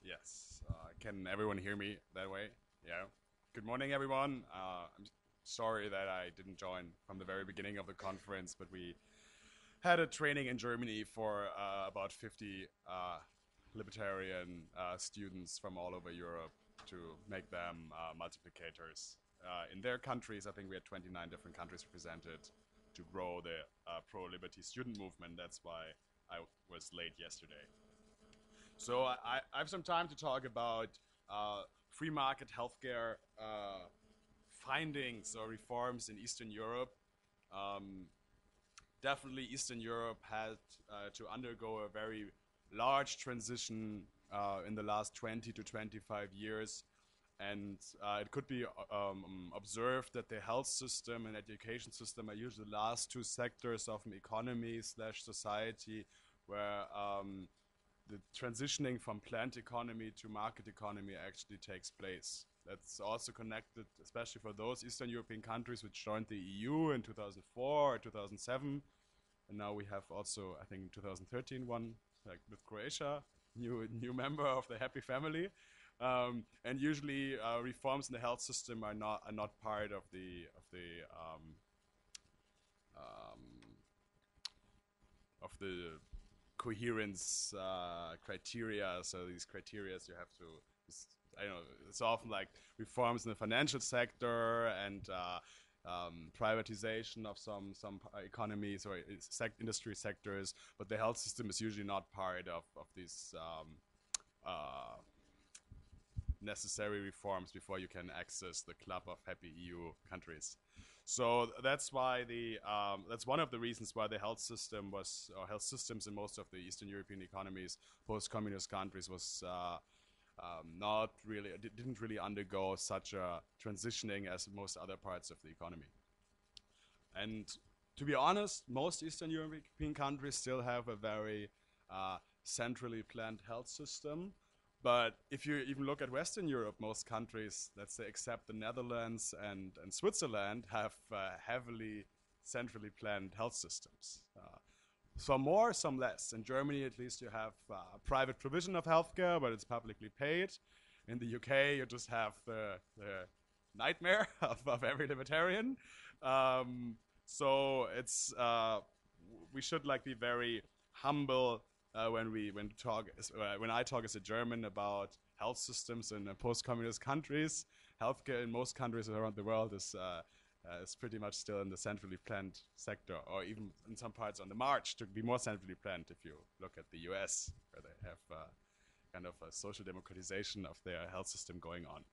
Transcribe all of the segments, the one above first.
Yes. Can everyone hear me that way? Yeah. Good morning, everyone. I'm sorry that I didn't join from the very beginning of the conference, but we had a training in Germany for about 50 libertarian students from all over Europe to make them multiplicators. In their countries, I think we had 29 different countries represented to grow the pro-liberty student movement. That's why I was late yesterday. So I have some time to talk about free market healthcare findings or reforms in Eastern Europe. Um, Definitely, Eastern Europe had to undergo a very large transition in the last 20 to 25 years. And it could be observed that the health system and education system are usually the last two sectors of an economy slash society where the transitioning from planned economy to market economy actually takes place. That's also connected, especially for those Eastern European countries which joined the EU in 2004 or 2007. And now we have also, I think, in 2013 one, like with Croatia, new member of the happy family. And usually reforms in the health system are not part of the coherence criteria. So these criteria you have to, I don't know, it's often like reforms in the financial sector and privatization of some economies or industry sectors, but the health system is usually not part of these necessary reforms before you can access the club of happy EU countries. So that's why that's one of the reasons why the health system was, or health systems in most of the Eastern European economies, post-communist countries, was not really, didn't really undergo such a transitioning as most other parts of the economy. And to be honest, most Eastern European countries still have a very centrally planned health system. But if you even look at Western Europe, most countries, let's say except the Netherlands and Switzerland, have heavily centrally planned health systems. Some more, some less. In Germany, at least, you have private provision of healthcare, but it's publicly paid. In the UK, you just have the nightmare of every libertarian. So it's we should like be very humble when I talk as a German about health systems in post-communist countries. Healthcare in most countries around the world is pretty much still in the centrally planned sector, or even in some parts on the march to be more centrally planned. If you look at the US, where they have kind of a social democratization of their health system going on.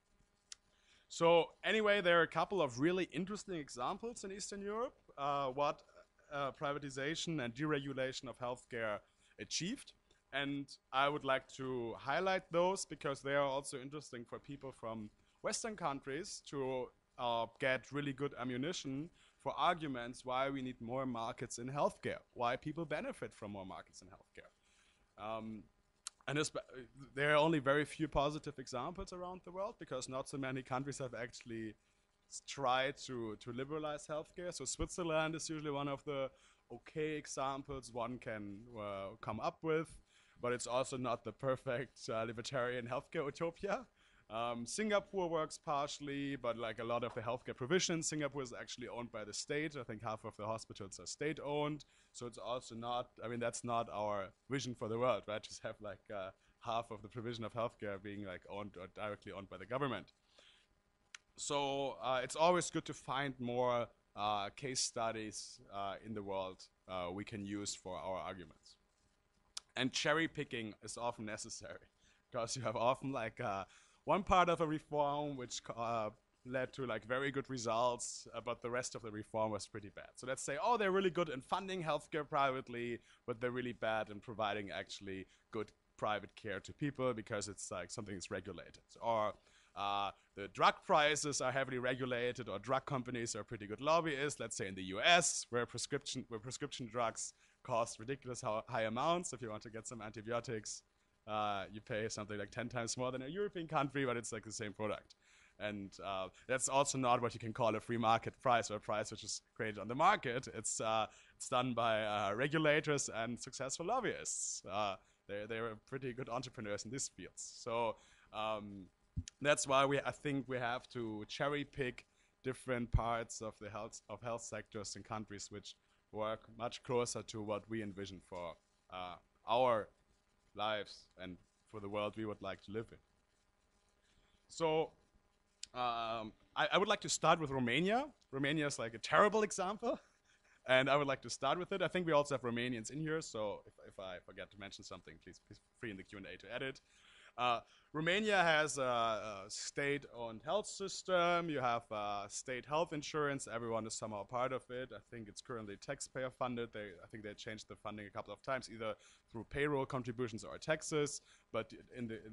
So anyway, there are a couple of really interesting examples in Eastern Europe what privatization and deregulation of healthcare achieved. And I would like to highlight those because they are also interesting for people from Western countries to get really good ammunition for arguments why we need more markets in healthcare, why people benefit from more markets in healthcare. And there are only very few positive examples around the world because not so many countries have actually tried to liberalize healthcare. So Switzerland is usually one of the okay examples one can come up with, but it's also not the perfect libertarian healthcare utopia. Singapore works partially, but like a lot of the healthcare provision, Singapore is actually owned by the state. I think half of the hospitals are state-owned, so it's also not, I mean, that's not our vision for the world, right? Just have like half of the provision of healthcare being like owned or directly owned by the government. So it's always good to find more case studies in the world we can use for our arguments. And cherry picking is often necessary because you have often like one part of a reform which led to like very good results, but the rest of the reform was pretty bad. So let's say, oh, they're really good in funding healthcare privately, but they're really bad in providing actually good private care to people because it's like something that's regulated. Or the drug prices are heavily regulated, or drug companies are pretty good lobbyists. Let's say in the US, where prescription drugs cost ridiculous high amounts. If you want to get some antibiotics, you pay something like 10 times more than a European country, but it's like the same product. And that's also not what you can call a free market price or a price which is created on the market. It's done by regulators and successful lobbyists. They're pretty good entrepreneurs in these fields. So that's why I think we have to cherry pick different parts of the health sectors in countries which work much closer to what we envision for our lives and for the world we would like to live in. So I would like to start with Romania. Romania is like a terrible example, and I would like to start with it. I think we also have Romanians in here, so if I forget to mention something, please feel free in the Q&A to edit. Romania has a state-owned health system. You have state health insurance. Everyone is somehow part of it. I think it's currently taxpayer funded. I think they changed the funding a couple of times, either through payroll contributions or taxes. But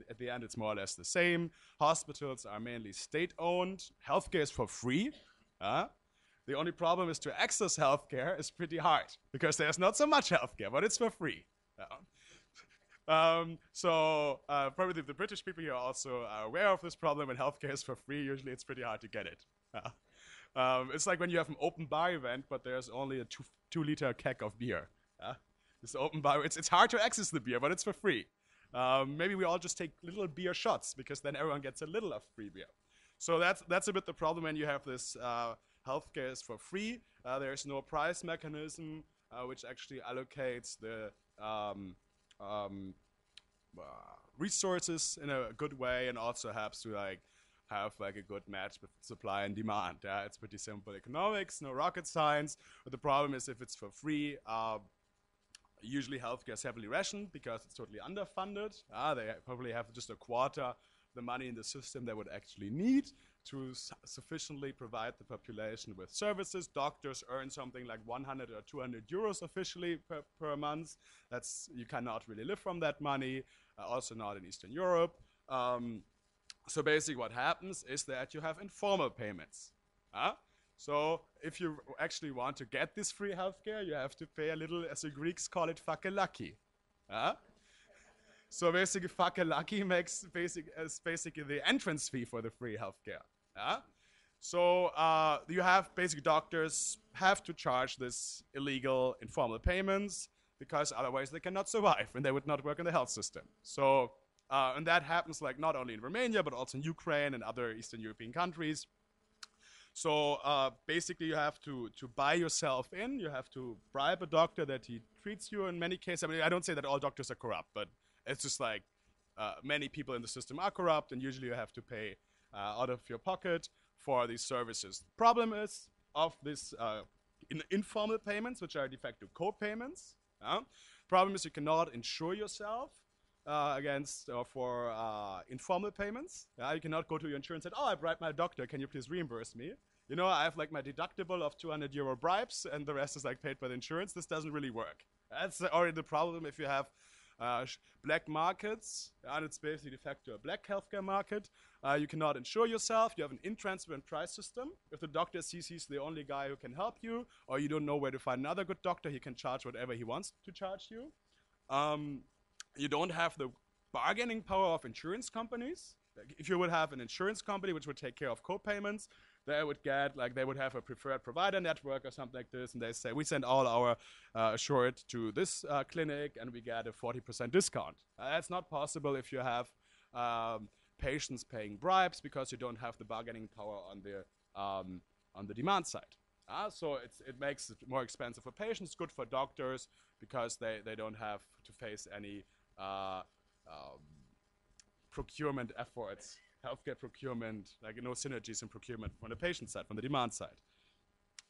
at the end, it's more or less the same. Hospitals are mainly state-owned. Healthcare is for free. The only problem is to access healthcare is pretty hard because there's not so much healthcare, but it's for free. Probably the British people here are also aware of this problem. When healthcare is for free, usually it's pretty hard to get it. It's like when you have an open bar event, but there's only a 2-liter keg of beer. This open bar, it's hard to access the beer, but it's for free. Maybe we all just take little beer shots because then everyone gets a little of free beer. So that's a bit the problem when you have this healthcare is for free. There's no price mechanism which actually allocates the resources in a good way and also helps to have a good match with supply and demand. It's pretty simple economics, no rocket science. But the problem is if it's for free, usually healthcare is heavily rationed because it's totally underfunded. They probably have just a quarter of the money in the system they would actually need to sufficiently provide the population with services. Doctors earn something like 100 or 200 euros officially per month. You cannot really live from that money, also not in Eastern Europe. So basically what happens is that you have informal payments. So if you actually want to get this free healthcare, you have to pay a little, as the Greeks call it, fakelaki. So basically, fakelaki is basically the entrance fee for the free healthcare. So you have basically doctors have to charge this illegal informal payments because otherwise they cannot survive and they would not work in the health system. So and that happens like not only in Romania but also in Ukraine and other Eastern European countries. So basically you have to buy yourself in. You have to bribe a doctor that he treats you in many cases. I mean, I don't say that all doctors are corrupt, but it's just like many people in the system are corrupt, and usually you have to pay out of your pocket for these services. The problem is of this informal payments, which are de facto co-payments. Problem is you cannot insure yourself against for informal payments. You cannot go to your insurance and say, oh, I bribed my doctor, can you please reimburse me? You know, I have like my deductible of 200 euro bribes and the rest is like paid by the insurance. This doesn't really work. That's already the problem if you have black markets, and it's basically de facto a black healthcare market. You cannot insure yourself. You have an intransparent price system. If the doctor sees he's the only guy who can help you, or you don't know where to find another good doctor, he can charge whatever he wants to charge you. You don't have the bargaining power of insurance companies. Like if you would have an insurance company which would take care of co-payments, they would have a preferred provider network or something like this, and they say, we send all our assured to this clinic and we get a 40% discount. That's not possible if you have patients paying bribes because you don't have the bargaining power on the demand side. So it makes it more expensive for patients, good for doctors because they don't have to face any procurement efforts, healthcare procurement, like no synergies in procurement from the patient side, from the demand side.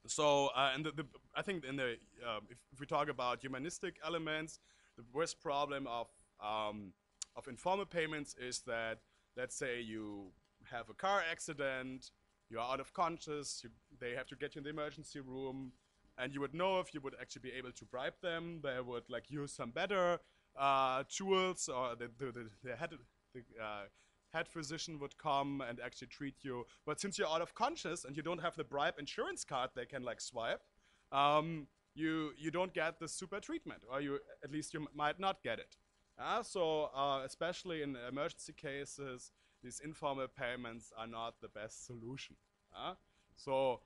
So, and I think if we talk about humanistic elements, the worst problem of informal payments is that, let's say you have a car accident, you're out of conscious, they have to get you in the emergency room, and you would know if you would actually be able to bribe them. They would like use some better tools, or the head physician would come and actually treat you. But since you're out of conscious and you don't have the bribe insurance card they can like swipe, you don't get the super treatment, or at least you might not get it. So especially in emergency cases, these informal payments are not the best solution. So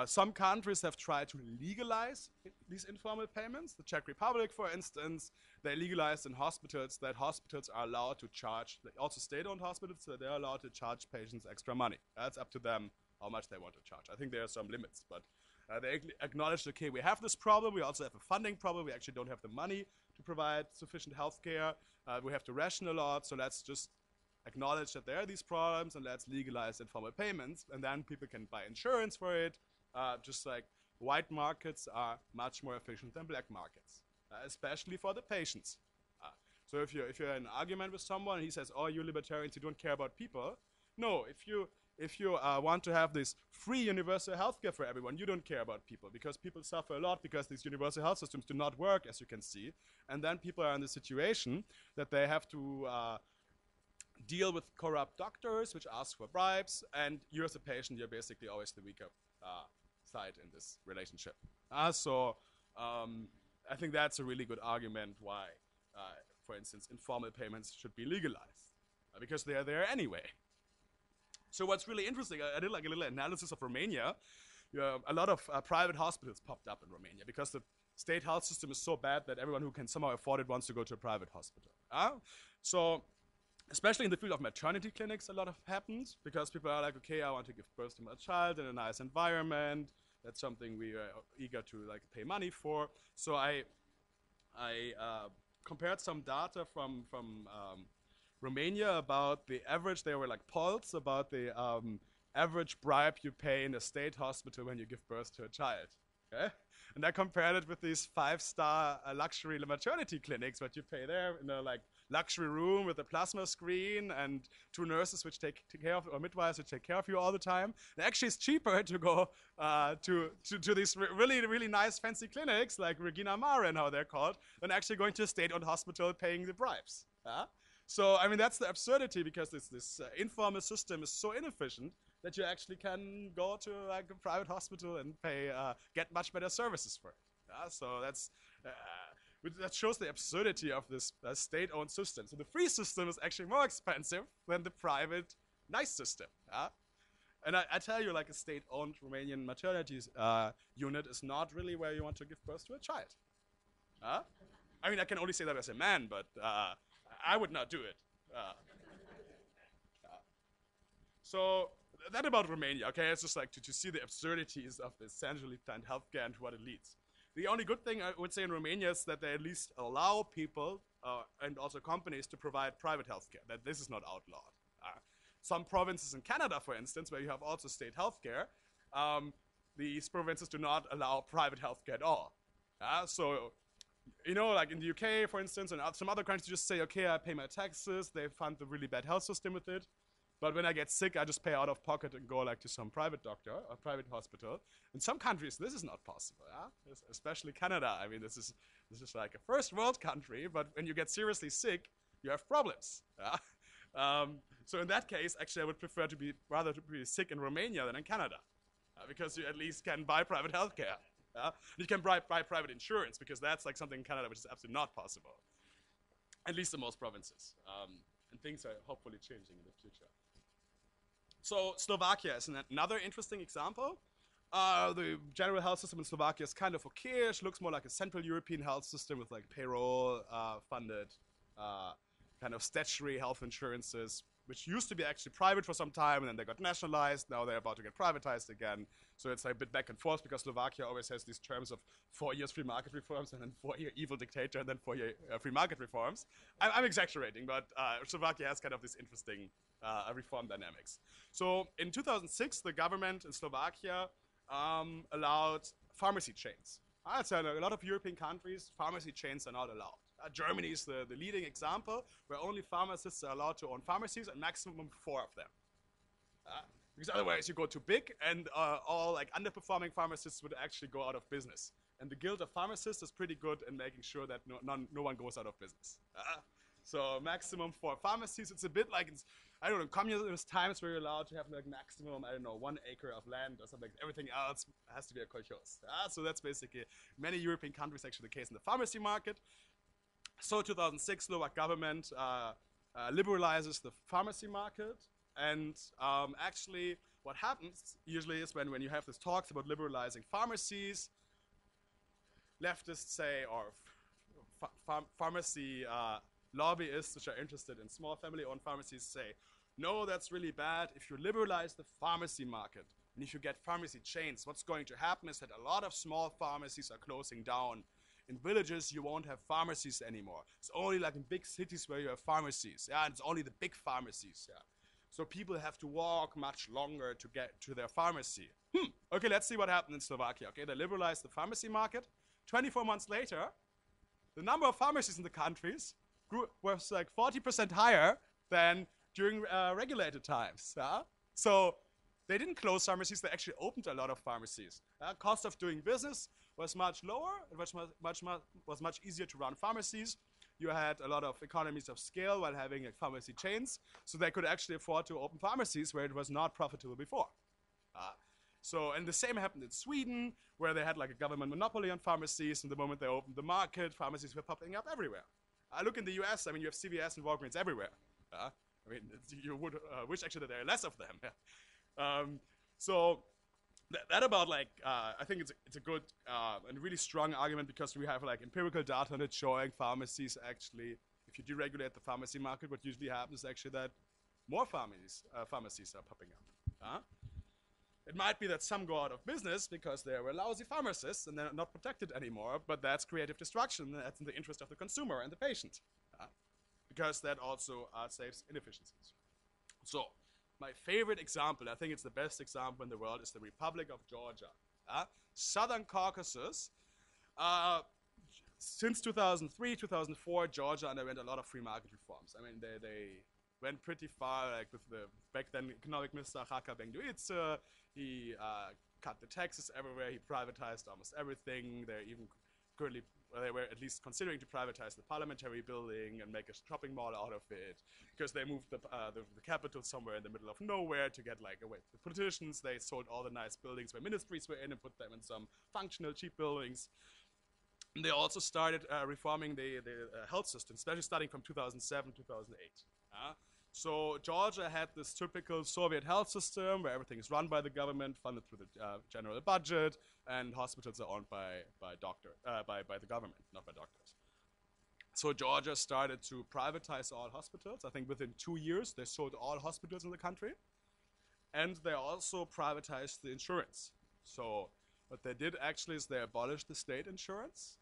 some countries have tried to legalize these informal payments. The Czech Republic, for instance, they legalized in hospitals that hospitals are allowed to charge, also state-owned hospitals, so they're allowed to charge patients extra money. That's up to them how much they want to charge. I think there are some limits, but they acknowledged, okay, we have this problem, we also have a funding problem, we actually don't have the money to provide sufficient health care, we have to ration a lot, so let's just acknowledge that there are these problems and let's legalize informal payments, and then people can buy insurance for it, just like white markets are much more efficient than black markets, especially for the patients. So if you're in an argument with someone and he says, oh, you libertarians, you don't care about people. No, if you want to have this free universal healthcare for everyone, you don't care about people, because people suffer a lot because these universal health systems do not work, as you can see. And then people are in the situation that they have to deal with corrupt doctors which ask for bribes, and you as a patient, you're basically always the weaker side in this relationship. So I think that's a really good argument why, for instance, informal payments should be legalized, because they are there anyway. So what's really interesting, I did like a little analysis of Romania. A lot of private hospitals popped up in Romania because the state health system is so bad that everyone who can somehow afford it wants to go to a private hospital. So especially in the field of maternity clinics, a lot of happened because people are like, okay, I want to give birth to my child in a nice environment. That's something we are eager to like pay money for. So I compared some data from Romania about the average. There were like polls about the average bribe you pay in a state hospital when you give birth to a child. Okay? And I compared it with these 5-star luxury maternity clinics, what you pay there in a like luxury room with a plasma screen and 2 nurses which take care of, or midwives which take care of you all the time. And actually, it's cheaper to go to these really nice fancy clinics like Regina Mare and how they're called, than actually going to a state-owned hospital paying the bribes. So I mean, that's the absurdity, because this informal system is so inefficient that you actually can go to like a private hospital and pay, get much better services for it. So that shows the absurdity of this state-owned system. So the free system is actually more expensive than the private nice system. And I tell you, like a state-owned Romanian maternity unit is not really where you want to give birth to a child. I mean, I can only say that as a man, but I would not do it. So that about Romania, okay? It's just like to see the absurdities of this centrally planned healthcare and to what it leads. The only good thing I would say in Romania is that they at least allow people and also companies to provide private healthcare, that this is not outlawed. Some provinces in Canada, for instance, where you have also state healthcare, these provinces do not allow private healthcare at all. So, you know, like in the UK, for instance, and some other countries, you just say, okay, I pay my taxes, they fund the really bad health system with it. But when I get sick, I just pay out of pocket and go like to some private doctor or private hospital. In some countries, this is not possible, especially Canada. I mean, this is like a first world country, but when you get seriously sick, you have problems. So in that case, actually, I would prefer to be sick in Romania than in Canada, because you at least can buy private healthcare. You can buy private insurance, because that's like something in Canada which is absolutely not possible, at least in most provinces. And things are hopefully changing in the future. So Slovakia is another interesting example. The general health system in Slovakia is kind of okay-ish, looks more like a Central European health system with like payroll funded kind of statutory health insurances, which used to be actually private for some time, and then they got nationalized. Now they're about to get privatized again. So it's like a bit back and forth, because Slovakia always has these terms of 4 years free market reforms, and then 4-year evil dictator, and then 4-year free market reforms. I'm exaggerating, but Slovakia has kind of this interesting reform dynamics. So in 2006, the government in Slovakia allowed pharmacy chains. I'd say in a lot of European countries, pharmacy chains are not allowed. Germany is the leading example, where only pharmacists are allowed to own pharmacies, and maximum 4 of them. Because otherwise you go too big, and all like underperforming pharmacists would actually go out of business. And the Guild of Pharmacists is pretty good in making sure that no one goes out of business. So maximum 4 pharmacies. It's a bit like, I don't know, communist times where you're allowed to have like maximum, I don't know, 1 acre of land or something. Everything else has to be a kolkhoz. So that's basically many European countries actually the case in the pharmacy market. So 2006, Slovak government liberalizes the pharmacy market. And actually, what happens usually is when you have these talks about liberalizing pharmacies, leftists say, or pharmacy lobbyists which are interested in small family-owned pharmacies say, no, that's really bad. If you liberalize the pharmacy market, and if you get pharmacy chains, what's going to happen is that a lot of small pharmacies are closing down. In villages, you won't have pharmacies anymore. It's only like in big cities where you have pharmacies. Yeah, and it's only the big pharmacies. Yeah. So people have to walk much longer to get to their pharmacy. Okay, let's see what happened in Slovakia. Okay, they liberalized the pharmacy market. 24 months later, the number of pharmacies in the countries was like 40% higher than during regulated times. Yeah? So they didn't close pharmacies, they actually opened a lot of pharmacies. Cost of doing business was much lower, it was much easier to run pharmacies. You had a lot of economies of scale while having pharmacy chains, so they could actually afford to open pharmacies where it was not profitable before. And the same happened in Sweden, where they had like a government monopoly on pharmacies, and the moment they opened the market, pharmacies were popping up everywhere. Look in the US, I mean, you have CVS and Walgreens everywhere. I mean, you would wish actually that there are less of them. That about like, I think it's a good and really strong argument because we have like empirical data on it showing pharmacies actually, if you deregulate the pharmacy market, what usually happens is actually that more pharmacies are popping up. It might be that some go out of business because they were lousy pharmacists and they're not protected anymore, but that's creative destruction. That's in the interest of the consumer and the patient, because that also saves inefficiencies. So, my favorite example, I think it's the best example in the world, is the Republic of Georgia. Southern Caucasus, since 2003, 2004, Georgia underwent a lot of free market reforms. I mean, they went pretty far, like with the back then economic minister Khaka Bengduidze. He cut the taxes everywhere. He privatized almost everything. They were at least considering to privatize the parliamentary building and make a shopping mall out of it, because they moved the capital somewhere in the middle of nowhere to get like away from the politicians. They sold all the nice buildings where ministries were in and put them in some functional cheap buildings. And they also started reforming the health system, especially starting from 2007, 2008. So Georgia had this typical Soviet health system where everything is run by the government, funded through the general budget, and hospitals are owned by the government, not by doctors. So Georgia started to privatize all hospitals. I think within 2 years they sold all hospitals in the country, and they also privatized the insurance. So what they did actually is they abolished the state insurance,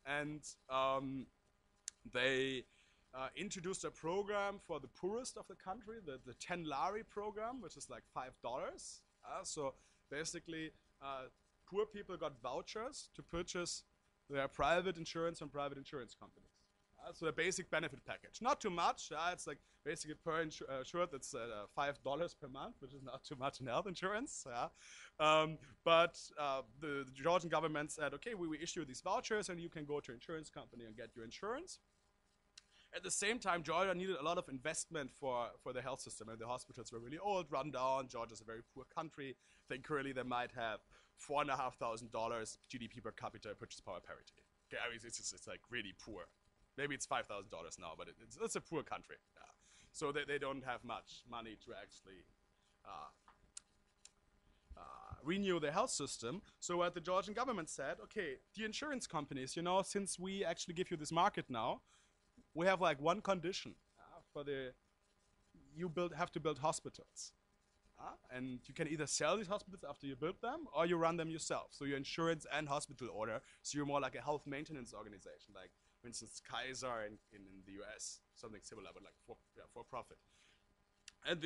and they introduced a program for the poorest of the country, the 10 lari program, which is like $5. So basically, poor people got vouchers to purchase their private insurance from private insurance companies. So a basic benefit package. Not too much. It's like basically per insured, it's $5 per month, which is not too much in health insurance. But the Georgian government said, okay, we issue these vouchers and you can go to an insurance company and get your insurance. At the same time, Georgia needed a lot of investment for the health system, and the hospitals were really old, run down. Georgia's a very poor country. I think currently they might have $4,500 GDP per capita purchase power parity. Okay, I mean, it's like really poor. Maybe it's $5,000 now, but it's a poor country. So they don't have much money to actually renew the health system. So what the Georgian government said, okay, the insurance companies, since we actually give you this market now, we have like one condition you have to build hospitals. And you can either sell these hospitals after you build them, or you run them yourself. So you're insurance and hospital owner, so you're more like a health maintenance organization, like for instance Kaiser in the US, something similar, but like for profit. And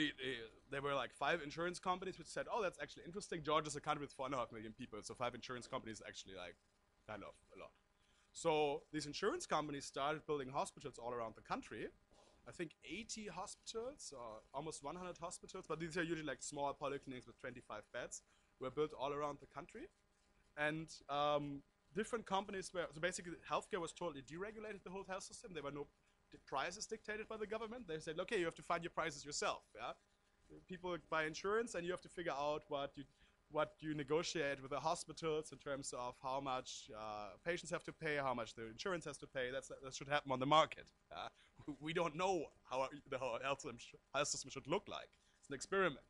there were like 5 insurance companies which said, oh, that's actually interesting. Georgia's a country with 4.5 million people, so 5 insurance companies is actually like kind of a lot. So these insurance companies started building hospitals all around the country. I think 80 hospitals, or almost 100 hospitals, but these are usually like small polyclinics with 25 beds, were built all around the country. And different companies so basically healthcare was totally deregulated, the whole health system. There were no prices dictated by the government. They said, okay, you have to find your prices yourself. People buy insurance and you have to figure out what you negotiate with the hospitals in terms of how much patients have to pay, how much the insurance has to pay. That should happen on the market. we don't know how the whole health system should look like. It's an experiment.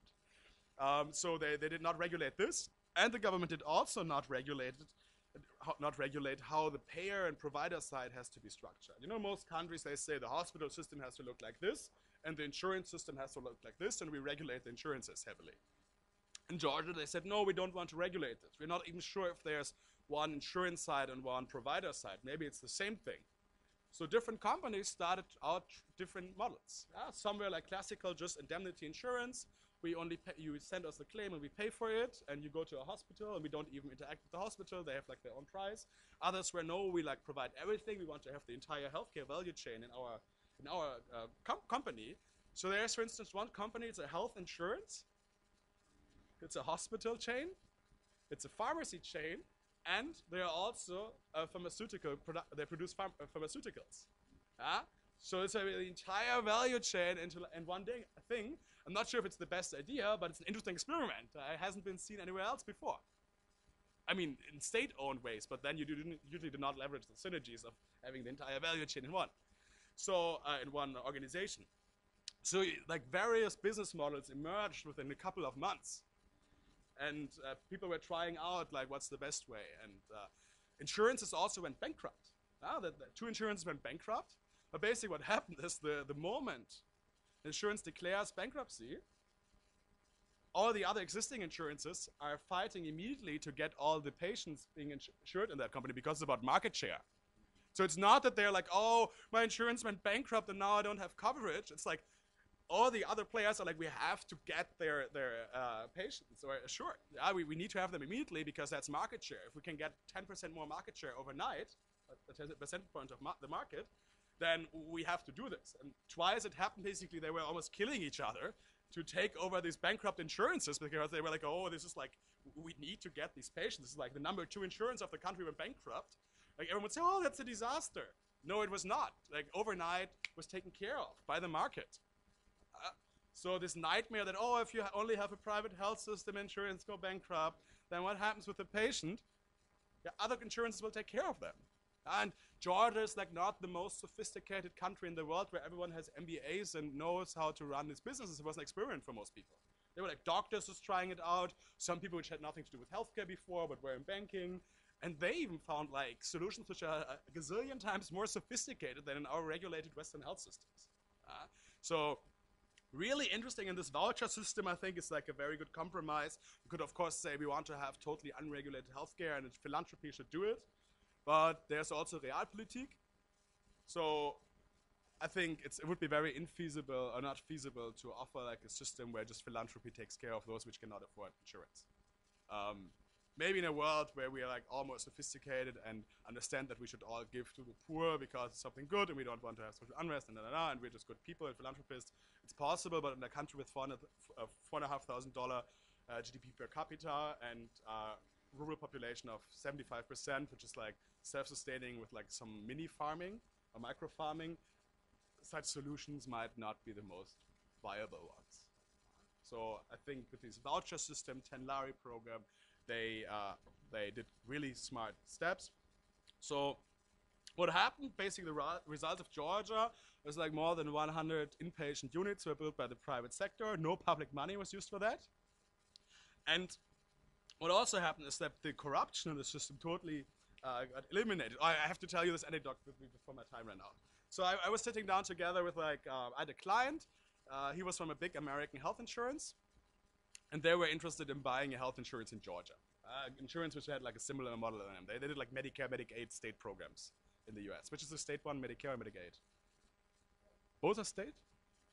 So they did not regulate this, and the government did also not regulate how the payer and provider side has to be structured. You know, most countries, they say the hospital system has to look like this, and the insurance system has to look like this, and we regulate the insurances heavily. In Georgia, they said, no, we don't want to regulate this. We're not even sure if there's one insurance side and one provider side. Maybe it's the same thing. So different companies started out different models. Some were like classical, just indemnity insurance. We only pay, you send us the claim and we pay for it, and you go to a hospital and we don't even interact with the hospital. They have like their own price. Others were no, we like provide everything. We want to have the entire healthcare value chain in our company. So there's, for instance, one company. It's a health insurance. It's a hospital chain. It's a pharmacy chain, and they are also a pharmaceutical. They produce pharmaceuticals. So it's the entire value chain in one thing. I'm not sure if it's the best idea, but it's an interesting experiment. It hasn't been seen anywhere else before. I mean, in state-owned ways, but then you usually do not leverage the synergies of having the entire value chain in one. So in one organization. So like various business models emerged within a couple of months. And people were trying out like what's the best way. And insurances also went bankrupt. The two insurances went bankrupt. But basically what happened is the moment insurance declares bankruptcy, all the other existing insurances are fighting immediately to get all the patients being insured in that company because it's about market share. So it's not that they're like, oh, my insurance went bankrupt and now I don't have coverage. It's like all the other players are like, we have to get their patients or assured. We need to have them immediately because that's market share. If we can get 10% more market share overnight, a 10% point of the market, then we have to do this. And twice it happened, basically, they were almost killing each other to take over these bankrupt insurances because they were like, oh, this is like, we need to get these patients. This is like the number 2 insurance of the country went bankrupt. Like everyone would say, oh, that's a disaster. No, it was not. Like overnight was taken care of by the market. So this nightmare that, oh, if you only have a private health system, insurance go bankrupt, then what happens with the patient? Yeah, other insurances will take care of them. And Georgia is like not the most sophisticated country in the world where everyone has MBAs and knows how to run these businesses. It was an experiment for most people. They were like doctors just trying it out. Some people which had nothing to do with healthcare before but were in banking. And they even found like solutions which are a gazillion times more sophisticated than in our regulated Western health systems. So really interesting in this voucher system, I think, is like a very good compromise. You could, of course, say we want to have totally unregulated healthcare and philanthropy should do it. But there's also realpolitik. So I think it would be very infeasible or not feasible to offer like a system where just philanthropy takes care of those which cannot afford insurance. Maybe in a world where we are like all more sophisticated and understand that we should all give to the poor because it's something good and we don't want to have social unrest and and we're just good people and philanthropists, it's possible. But in a country with $4,500 GDP per capita and rural population of 75%, which is like self-sustaining with like some mini farming or micro farming, such solutions might not be the most viable ones. So I think with this voucher system, 10 Lari program, they did really smart steps. So what happened, basically the result of Georgia was like more than 100 inpatient units were built by the private sector. No public money was used for that. And what also happened is that the corruption in the system totally got eliminated. I have to tell you this anecdote before my time ran out. So I was sitting down together with like, I had a client. He was from a big American health insurance. And they were interested in buying a health insurance in Georgia. Insurance which had like a similar model in them. They did like Medicare, Medicaid state programs in the US. Which is the state one, Medicare or Medicaid? Both are state?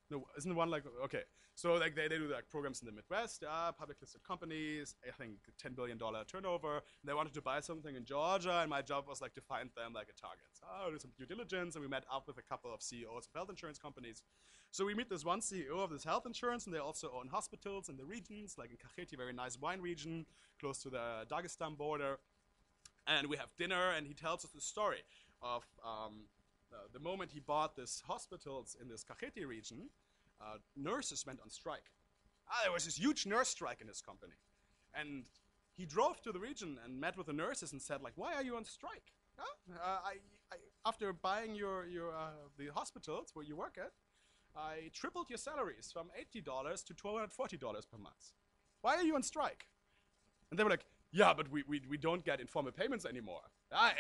No, isn't one like, okay. So like they do like programs in the Midwest, public listed companies, I think $10 billion turnover. And they wanted to buy something in Georgia, and my job was like to find them like a target. So do some due diligence, and we met up with a couple of CEOs of health insurance companies. So we meet this one CEO of this health insurance, and they also own hospitals in the regions, like in Kakheti, very nice wine region, close to the Dagestan border. And we have dinner, and he tells us the story of the moment he bought these hospitals in this Kakheti region. Nurses went on strike. There was this huge nurse strike in his company. And he drove to the region and met with the nurses and said, like, why are you on strike? After buying the hospitals where you work at, I tripled your salaries from $80 to $240 per month. Why are you on strike? And they were like, yeah, but we don't get informal payments anymore.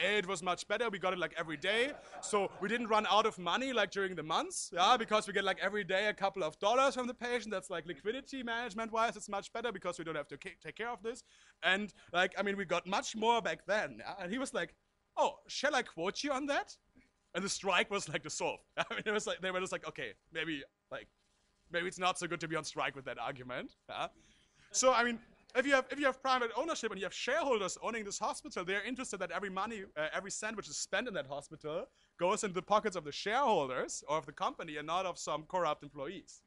It was much better. We got it like every day. So we didn't run out of money like during the months, because we get like every day a couple of dollars from the patient. That's like liquidity management wise, it's much better because we don't have to take care of this. And like, I mean, we got much more back then. And he was like, oh, shall I quote you on that? And the strike was like the solve. I mean, it was like, they were just like, okay, maybe it's not so good to be on strike with that argument. So, I mean, if you have private ownership and you have shareholders owning this hospital, they're interested that every cent which is spent in that hospital goes into the pockets of the shareholders or of the company and not of some corrupt employees.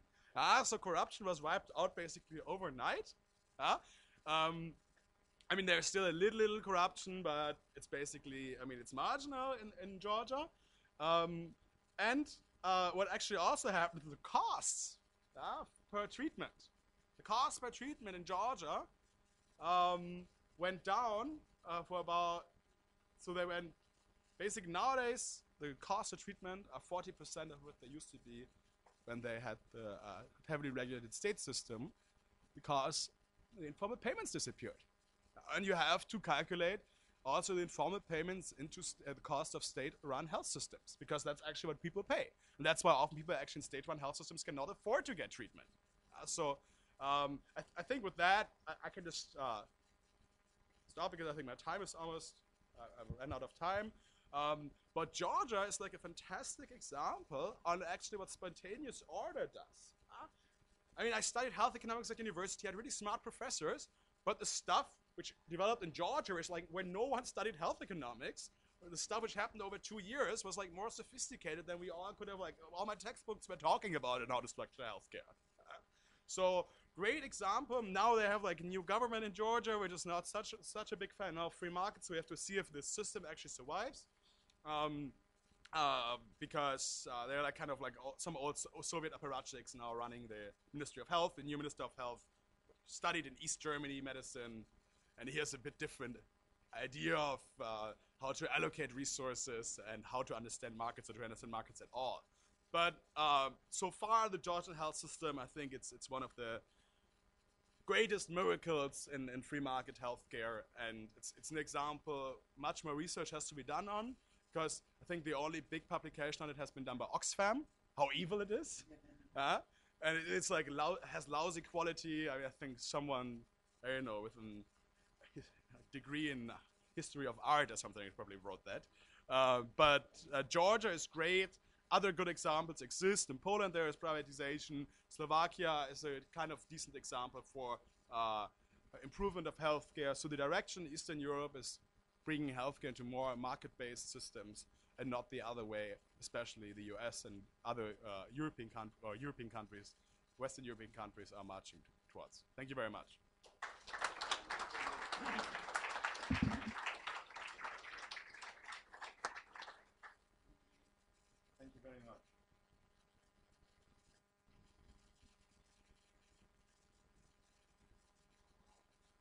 So corruption was wiped out basically overnight. I mean, there's still a little corruption, but it's basically, I mean, it's marginal in Georgia. And what actually also happened to the costs per treatment. The cost per treatment in Georgia went down for about, so they went, basically nowadays, the cost of treatment are 40% of what they used to be when they had the heavily regulated state system, because the informal payments disappeared. And you have to calculate also the informal payments into the cost of state-run health systems, because that's actually what people pay. And that's why often people actually in state-run health systems cannot afford to get treatment. I think with that, I can just stop because I think my time is almost, I've run out of time. But Georgia is like a fantastic example on actually what spontaneous order does. I mean, I studied health economics at university, had really smart professors, but the stuff which developed in Georgia is like when no one studied health economics, the stuff which happened over 2 years was like more sophisticated than we all could have, like all my textbooks were talking about and how to structure healthcare. So great example. Now they have like a new government in Georgia, which is not such a big fan of free markets. So we have to see if this system actually survives. Because they're like kind of like some old Soviet apparatchiks now running the Ministry of Health. The new Minister of Health studied in East Germany medicine, and he has a bit different idea of how to allocate resources and how to understand markets or to understand markets at all. But so far, the Georgian health system, I think it's one of the greatest miracles in free market healthcare, and it's an example. Much more research has to be done on, because I think the only big publication on it has been done by Oxfam, how evil it is. And it's like has lousy quality. I mean, I think someone, I don't know, with a degree in history of art or something probably wrote that. But Georgia is great. Other good examples exist. In Poland, there is privatization. Slovakia is a kind of decent example for improvement of healthcare. So the direction in Eastern Europe is bringing healthcare into more market-based systems and not the other way, especially the US and other European countries, Western European countries are marching towards. Thank you very much. Thank you very much.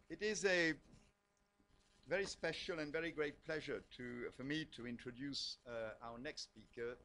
It is a very special and very great pleasure for me to introduce our next speaker.